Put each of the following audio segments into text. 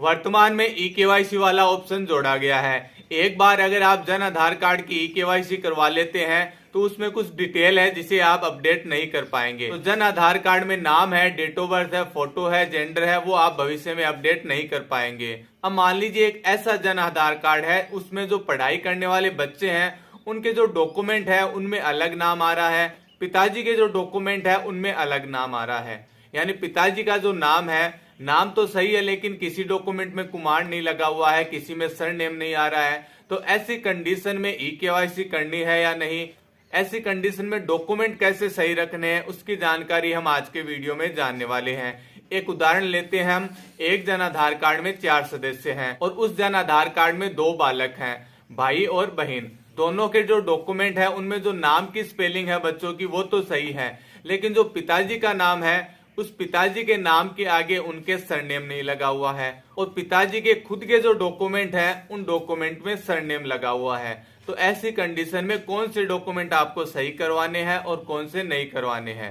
वर्तमान में ई-केवाईसी वाला ऑप्शन जोड़ा गया है। एक बार अगर आप जन आधार कार्ड की ई-केवाईसी करवा लेते हैं तो उसमें कुछ डिटेल है जिसे आप अपडेट नहीं कर पाएंगे। तो जन आधार कार्ड में नाम है, डेट ऑफ बर्थ है, फोटो है, जेंडर है, वो आप भविष्य में अपडेट नहीं कर पाएंगे। अब मान लीजिए एक ऐसा जन आधार कार्ड है, उसमें जो पढ़ाई करने वाले बच्चे हैं उनके जो डॉक्यूमेंट है उनमें अलग नाम आ रहा है, पिताजी के जो डॉक्यूमेंट है उनमें अलग नाम आ रहा है। यानी पिताजी का जो नाम है, नाम तो सही है लेकिन किसी डॉक्यूमेंट में कुमार नहीं लगा हुआ है, किसी में सरनेम नहीं आ रहा है। तो ऐसी कंडीशन में ई-केवाईसी करनी है या नहीं, ऐसी कंडीशन में डॉक्यूमेंट कैसे सही रखने हैं, उसकी जानकारी हम आज के वीडियो में जानने वाले हैं। एक उदाहरण लेते हैं हम। एक जन आधार कार्ड में 4 सदस्य हैं और उस जन आधार कार्ड में 2 बालक हैं, भाई और बहन। दोनों के जो डॉक्यूमेंट है उनमें जो नाम की स्पेलिंग है बच्चों की वो तो सही है, लेकिन जो पिताजी का नाम है उस पिताजी के नाम के आगे उनके सरनेम नहीं लगा हुआ है और पिताजी के खुद के जो डॉक्यूमेंट है उन डॉक्यूमेंट में सरनेम लगा हुआ है। तो ऐसी कंडीशन में कौन से डॉक्यूमेंट आपको सही करवाने हैं और कौन से नहीं करवाने हैं।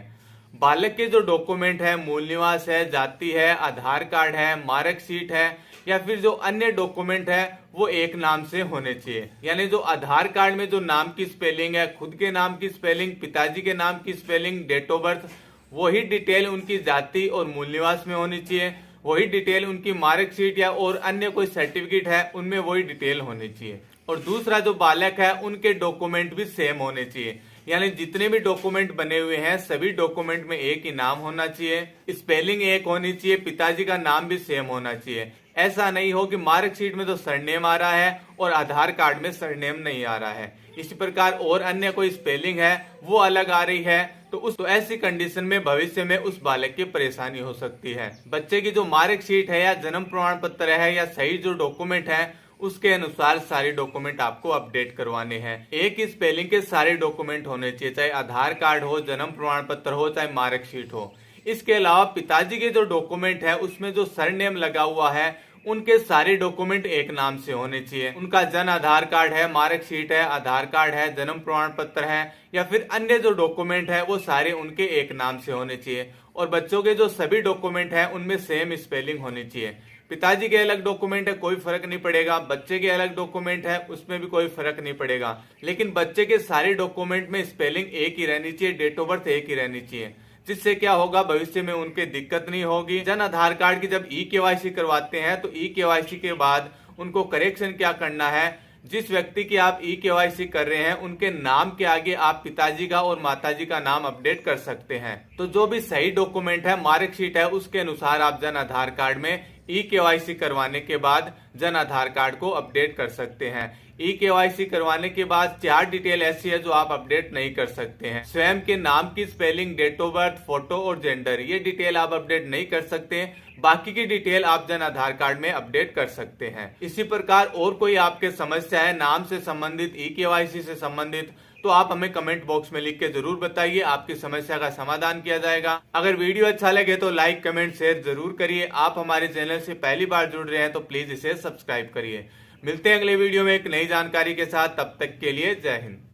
बालक के जो डॉक्यूमेंट है, मूल निवास है, जाति है, आधार कार्ड है, मार्कशीट है या फिर जो अन्य डॉक्यूमेंट है वो एक नाम से होने चाहिए। यानी जो आधार कार्ड में जो नाम की स्पेलिंग है, खुद के नाम की स्पेलिंग, पिताजी के नाम की स्पेलिंग, डेट ऑफ बर्थ, वही डिटेल उनकी जाति और मूल निवास में होनी चाहिए। वही डिटेल उनकी मार्कशीट या और अन्य कोई सर्टिफिकेट है उनमें वही डिटेल होनी चाहिए। और दूसरा जो बालक है उनके डॉक्यूमेंट भी सेम होने चाहिए। यानी जितने भी डॉक्यूमेंट बने हुए हैं सभी डॉक्यूमेंट में एक ही नाम होना चाहिए, स्पेलिंग एक होनी चाहिए, पिताजी का नाम भी सेम होना चाहिए। ऐसा नहीं हो कि मार्कशीट में तो सरनेम आ रहा है और आधार कार्ड में सरनेम नहीं आ रहा है, इसी प्रकार और अन्य कोई स्पेलिंग है वो अलग आ रही है। तो ऐसी कंडीशन में भविष्य में उस बालक की परेशानी हो सकती है। बच्चे की जो मार्कशीट है या जन्म प्रमाण पत्र है या सही जो डॉक्यूमेंट है उसके अनुसार सारे डॉक्यूमेंट आपको अपडेट करवाने हैं। एक ही स्पेलिंग के सारे डॉक्यूमेंट होने चाहिए, चाहे आधार कार्ड हो, जन्म प्रमाण पत्र हो, चाहे मार्कशीट हो। इसके अलावा पिताजी के जो डॉक्यूमेंट है उसमें जो सरनेम लगा हुआ है उनके सारे डॉक्यूमेंट एक नाम से होने चाहिए। उनका जन आधार कार्ड है, मार्कशीट है, आधार कार्ड है, जन्म प्रमाण पत्र है या फिर अन्य जो डॉक्यूमेंट है वो सारे उनके एक नाम से होने चाहिए। और बच्चों के जो सभी डॉक्यूमेंट है उनमें सेम स्पेलिंग होनी चाहिए। पिताजी के अलग डॉक्यूमेंट है कोई फर्क नहीं पड़ेगा, बच्चे के अलग डॉक्यूमेंट है उसमें भी कोई फर्क नहीं पड़ेगा, लेकिन बच्चे के सारे डॉक्यूमेंट में स्पेलिंग एक ही रहनी चाहिए, डेट ऑफ बर्थ एक ही रहनी चाहिए। जिससे क्या होगा, भविष्य में उनके दिक्कत नहीं होगी। जन आधार कार्ड की जब ई-केवाईसी करवाते हैं तो ई-केवाईसी के बाद उनको करेक्शन क्या करना है, जिस व्यक्ति की आप ई-केवाईसी कर रहे हैं उनके नाम के आगे आप पिताजी का और माताजी का नाम अपडेट कर सकते हैं। तो जो भी सही डॉक्यूमेंट है, मार्कशीट है, उसके अनुसार आप जन आधार कार्ड में ई-केवाईसी करवाने के बाद जन आधार कार्ड को अपडेट कर सकते हैं। ई-केवाईसी करवाने के बाद 4 डिटेल ऐसी है जो आप अपडेट नहीं कर सकते हैं। स्वयं के नाम की spelling, date of birth, photo और जेंडर, ये डिटेल आप अपडेट नहीं कर सकते। बाकी की डिटेल आप जन आधार कार्ड में अपडेट कर सकते हैं। इसी प्रकार और कोई आपके समस्या है नाम से संबंधित, ई-केवाईसी से संबंधित, तो आप हमें कमेंट बॉक्स में लिख के जरूर बताइए, आपकी समस्या का समाधान किया जाएगा। अगर वीडियो अच्छा लगे तो लाइक, कमेंट, शेयर जरूर करिए। आप हमारे चैनल से पहली बार जुड़ रहे हैं तो प्लीज इसे सब्सक्राइब करिए। मिलते हैं अगले वीडियो में एक नई जानकारी के साथ, तब तक के लिए जय हिंद।